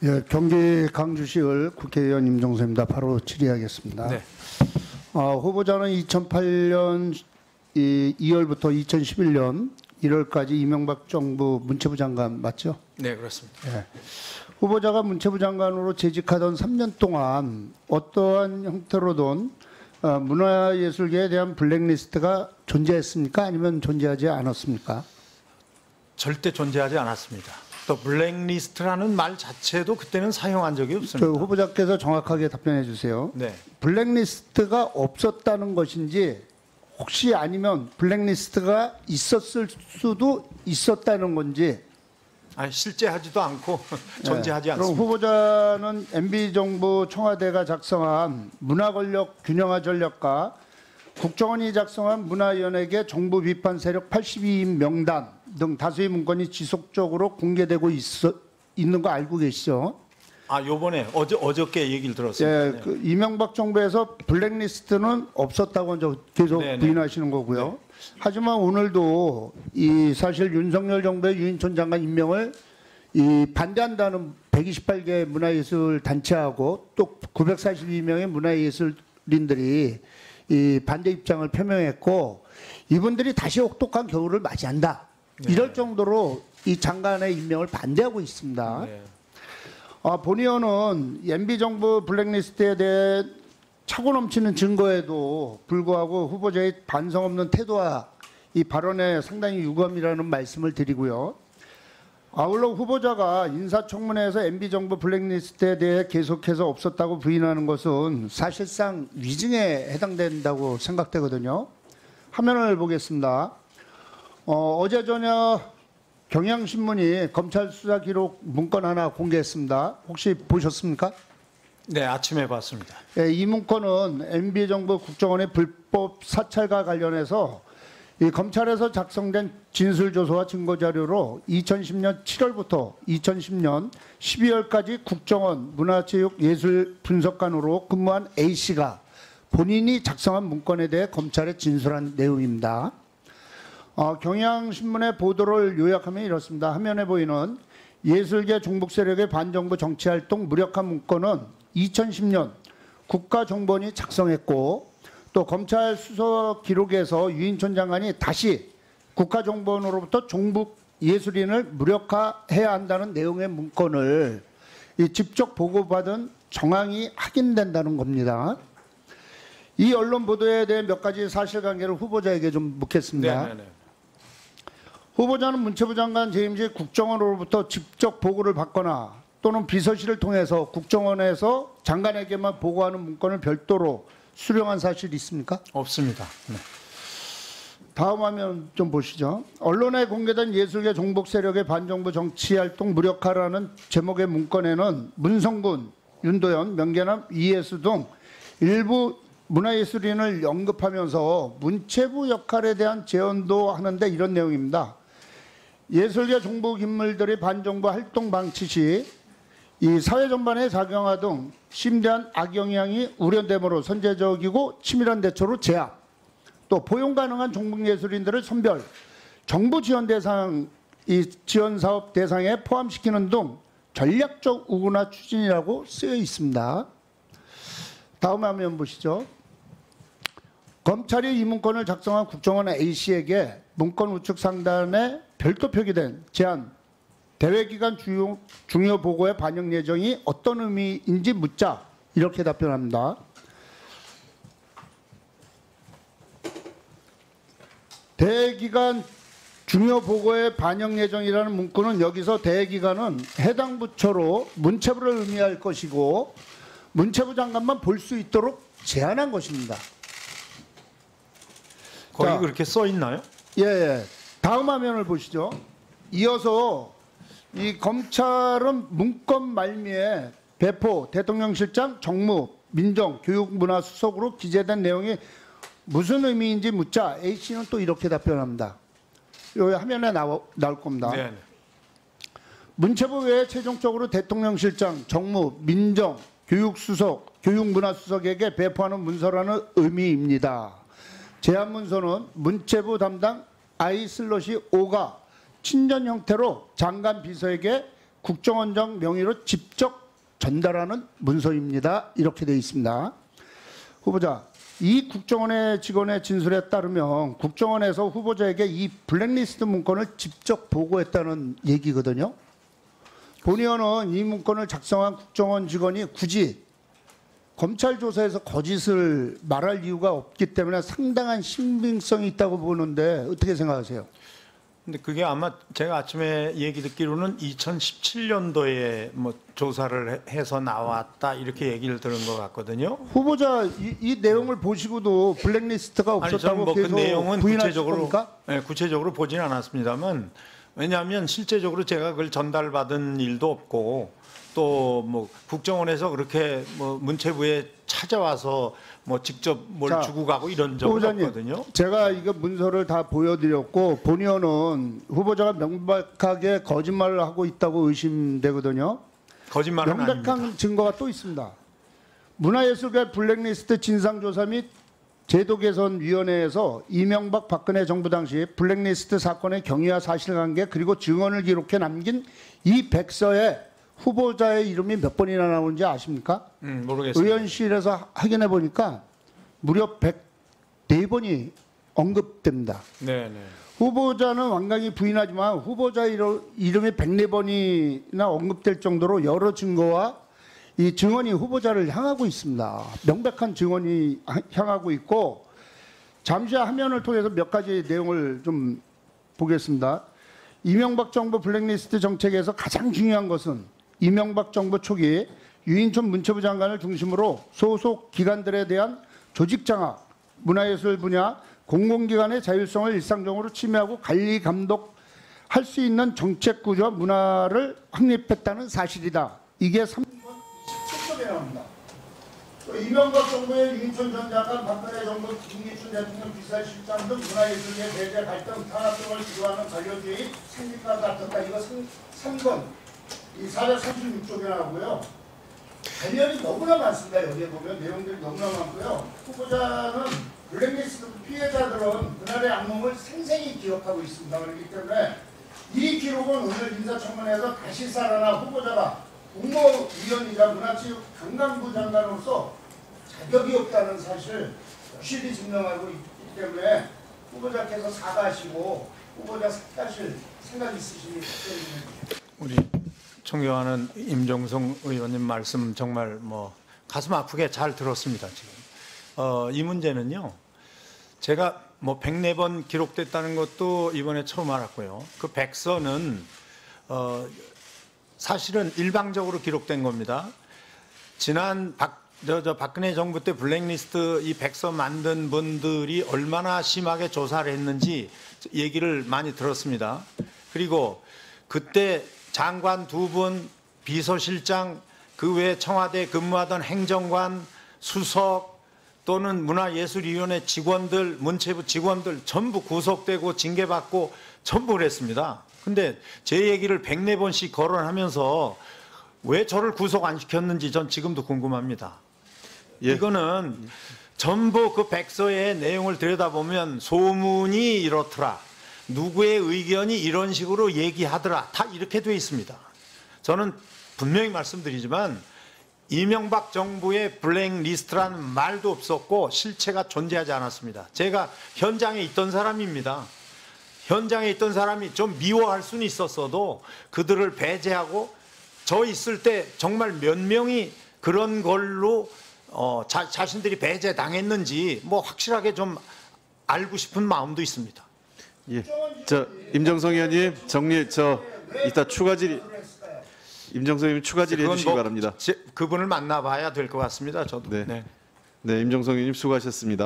예, 경기 강주시을 국회의원 임종서입니다. 바로 질의하겠습니다. 네. 후보자는 2008년 2월부터 2011년 1월까지 이명박 정부 문체부 장관 맞죠? 네, 그렇습니다. 예. 후보자가 문체부 장관으로 재직하던 3년 동안 어떠한 형태로든 문화예술계에 대한 블랙리스트가 존재했습니까? 아니면 존재하지 않았습니까? 절대 존재하지 않았습니다. 또 블랙리스트라는 말 자체도 그때는 사용한 적이 없습니다. 그 후보자께서 정확하게 답변해 주세요. 네. 블랙리스트가 없었다는 것인지 혹시 아니면 블랙리스트가 있었을 수도 있었다는 건지. 아니, 실제 하지도 않고 존재하지 않습니다. 그럼 후보자는 MB정부 청와대가 작성한 문화권력 균형화 전략과 국정원이 작성한 문화위원회계 정부 비판 세력 82인 명단 등 다수의 문건이 지속적으로 공개되고 있는 거 알고 계시죠? 요번에 어저께 얘기를 들었습니다. 예, 네. 그 이명박 정부에서 블랙리스트는 없었다고 이제 계속 네, 네. 부인하시는 거고요. 네. 하지만 오늘도 이 사실 윤석열 정부의 유인촌 장관 임명을 반대한다는 128개 문화예술 단체하고 또 942명의 문화예술인들이 이 반대 입장을 표명했고, 이분들이 다시 혹독한 겨울을 맞이한다. 네. 이럴 정도로 이 장관의 임명을 반대하고 있습니다. 네. 본 의원은 MB정부 블랙리스트에 대해 차고 넘치는 증거에도 불구하고 후보자의 반성 없는 태도와 이 발언에 상당히 유감이라는 말씀을 드리고요. 아울러 후보자가 인사청문회에서 MB정부 블랙리스트에 대해 계속해서 없었다고 부인하는 것은 사실상 위증에 해당된다고 생각되거든요. 화면을 보겠습니다. 어제 저녁 경향신문이 검찰 수사 기록 문건 하나 공개했습니다. 혹시 보셨습니까? 네, 아침에 봤습니다. 예, 이 문건은 MB정부 국정원의 불법 사찰과 관련해서 이 검찰에서 작성된 진술조서와 증거자료로 2010년 7월부터 2010년 12월까지 국정원 문화체육예술분석관으로 근무한 A씨가 본인이 작성한 문건에 대해 검찰에 진술한 내용입니다. 경향신문의 보도를 요약하면 이렇습니다. 화면에 보이는 예술계 종북 세력의 반정부 정치활동 무력화 문건은 2010년 국가정보원이 작성했고, 또 검찰 수사 기록에서 유인촌 장관이 다시 국가정보원으로부터 종북 예술인을 무력화해야 한다는 내용의 문건을 직접 보고받은 정황이 확인된다는 겁니다. 이 언론 보도에 대해 몇 가지 사실관계를 후보자에게 좀 묻겠습니다. 네. 후보자는 문체부 장관 재임 시 국정원으로부터 직접 보고를 받거나 또는 비서실을 통해서 국정원에서 장관에게만 보고하는 문건을 별도로 수령한 사실이 있습니까? 없습니다. 네. 다음 화면 좀 보시죠. 언론에 공개된 예술계 종북 세력의 반정부 정치활동 무력화라는 제목의 문건에는 문성군, 윤도현, 명계남, 이해수 등 일부 문화예술인을 언급하면서 문체부 역할에 대한 제언도 하는데 이런 내용입니다. 예술계 종북 인물들의 반정부 활동 방치 시 이 사회 전반에 작용하던 심대한 악영향이 우려되므로 선제적이고 치밀한 대처로 제압, 또 포용 가능한 종북 예술인들을 선별, 정부 지원 대상, 이 지원 사업 대상에 포함시키는 등 전략적 우군화 추진이라고 쓰여 있습니다. 다음 화면 보시죠. 검찰이 이 문건을 작성한 국정원 A씨에게 문건 우측 상단에 별도 표기된 제안, 대외기관 중요 보고의 반영 예정이 어떤 의미인지 묻자 이렇게 답변합니다. 대외기관 중요 보고의 반영 예정이라는 문구는 여기서 대외기관은 해당 부처로 문체부를 의미할 것이고 문체부 장관만 볼 수 있도록 제안한 것입니다. 거기 자, 그렇게 써 있나요? 예. 다음 화면을 보시죠. 이어서 이 검찰은 문건 말미에 배포, 대통령실장, 정무, 민정, 교육문화수석으로 기재된 내용이 무슨 의미인지 묻자 A씨는 또 이렇게 답변합니다. 여기 화면에 나올 겁니다. 네. 문체부 외에 최종적으로 대통령실장, 정무, 민정, 교육수석, 교육문화수석에게 배포하는 문서라는 의미입니다. 제안 문서는 문체부 담당 I/5가 친전 형태로 장관 비서에게 국정원장 명의로 직접 전달하는 문서입니다. 이렇게 되어 있습니다. 후보자, 이 국정원의 직원의 진술에 따르면 국정원에서 후보자에게 이 블랙리스트 문건을 직접 보고했다는 얘기거든요. 본의원은 이 문건을 작성한 국정원 직원이 굳이 검찰 조사에서 거짓을 말할 이유가 없기 때문에 상당한 신빙성이 있다고 보는데 어떻게 생각하세요? 근데 그게 아마 제가 아침에 얘기 듣기로는 2017년도에 뭐 조사를 해서 나왔다 이렇게 얘기를 들은 것 같거든요. 후보자 이 내용을 보시고도 블랙리스트가 아니 저는 없었다고 뭐 그 계속 내용은 부인하실 구체적으로 겁니까? 구체적으로 보지는 않았습니다만 왜냐하면 실제적으로 제가 그걸 전달받은 일도 없고 또 뭐 국정원에서 그렇게 뭐 문체부에 찾아와서 뭐 직접 뭘 자, 주고 가고 이런 적은 후보자님, 없거든요. 제가 이거 문서를 다 보여드렸고 본의원은 후보자가 명백하게 거짓말을 하고 있다고 의심되거든요. 거짓말은 명백한 아닙니다. 증거가 또 있습니다. 문화예술계 블랙리스트 진상조사 및 제도개선위원회에서 이명박 박근혜 정부 당시 블랙리스트 사건의 경위와 사실관계 그리고 증언을 기록해 남긴 이 백서에 후보자의 이름이 몇 번이나 나오는지 아십니까? 모르겠습니다. 의원실에서 확인해 보니까 무려 104번이 언급됩니다. 네, 네. 후보자는 완강히 부인하지만 후보자 이름이 104번이나 언급될 정도로 여러 증거와 이 증언이 후보자를 향하고 있습니다. 명백한 증언이 향하고 있고 잠시 화면을 통해서 몇 가지 내용을 좀 보겠습니다. 이명박 정부 블랙리스트 정책에서 가장 중요한 것은 이명박 정부 초기 유인촌 문체부 장관을 중심으로 소속 기관들에 대한 조직 장악, 문화예술 분야 공공기관의 자율성을 일상적으로 침해하고 관리 감독할 수 있는 정책 구조와 문화를 확립했다는 사실이다. 이게 3번 27쪽에 나옵니다. 또 이명박 정부의 유인촌 전 장관, 박근혜 정부 김기춘 대통령 비서실장 등 문화예술계 대제 갈등 탄압 등을 주도하는 관료주의 생기가 같았다. 이거 3번 이 436쪽에 나오고요. 관련이 너무나 많습니다. 여기에 보면 내용들이 너무나 많고요. 후보자는 블랙리스트 피해자들은 그날의 악몽을 생생히 기억하고 있습니다. 그렇기 때문에 이 기록은 오늘 인사청문회에서 다시 살아나 후보자가 국무위원이자 문화체육관광부 장관으로서 자격이 없다는 사실 확실히 증명하고 있기 때문에 후보자께서 사과하시고 후보자 삭제하실 생각이 있으시니 답변해 주십시오. 우리 존경하는 임종성 의원님 말씀 정말 뭐 가슴 아프게 잘 들었습니다. 지금 이 문제는요. 제가 뭐 104번 기록됐다는 것도 이번에 처음 알았고요. 그 백서는 사실은 일방적으로 기록된 겁니다. 지난 박근혜 정부 때 블랙리스트 이 백서 만든 분들이 얼마나 심하게 조사를 했는지 얘기를 많이 들었습니다. 그리고 그때 장관 2분, 비서실장, 그 외에 청와대에 근무하던 행정관, 수석 또는 문화예술위원회 직원들, 문체부 직원들 전부 구속되고 징계받고 전부 그랬습니다. 근데 제 얘기를 104번씩 거론하면서 왜 저를 구속 안 시켰는지 전 지금도 궁금합니다. 예. 이거는 전부 그 백서의 내용을 들여다보면 소문이 이렇더라. 누구의 의견이 이런 식으로 얘기하더라. 다 이렇게 돼 있습니다. 저는 분명히 말씀드리지만 이명박 정부의 블랙리스트라는 말도 없었고 실체가 존재하지 않았습니다. 제가 현장에 있던 사람입니다. 현장에 있던 사람이 좀 미워할 수는 있었어도 그들을 배제하고 저 있을 때 정말 몇 명이 그런 걸로 자신들이 배제당했는지 뭐 확실하게 좀 알고 싶은 마음도 있습니다. 예. 임정성 의원님 정리 이따 추가 질의 임정성 의원님 추가 질의해 주시기 바랍니다. 그분을 만나봐야 될 것 같습니다. 저도. 네. 네, 임정성 의원님 수고하셨습니다.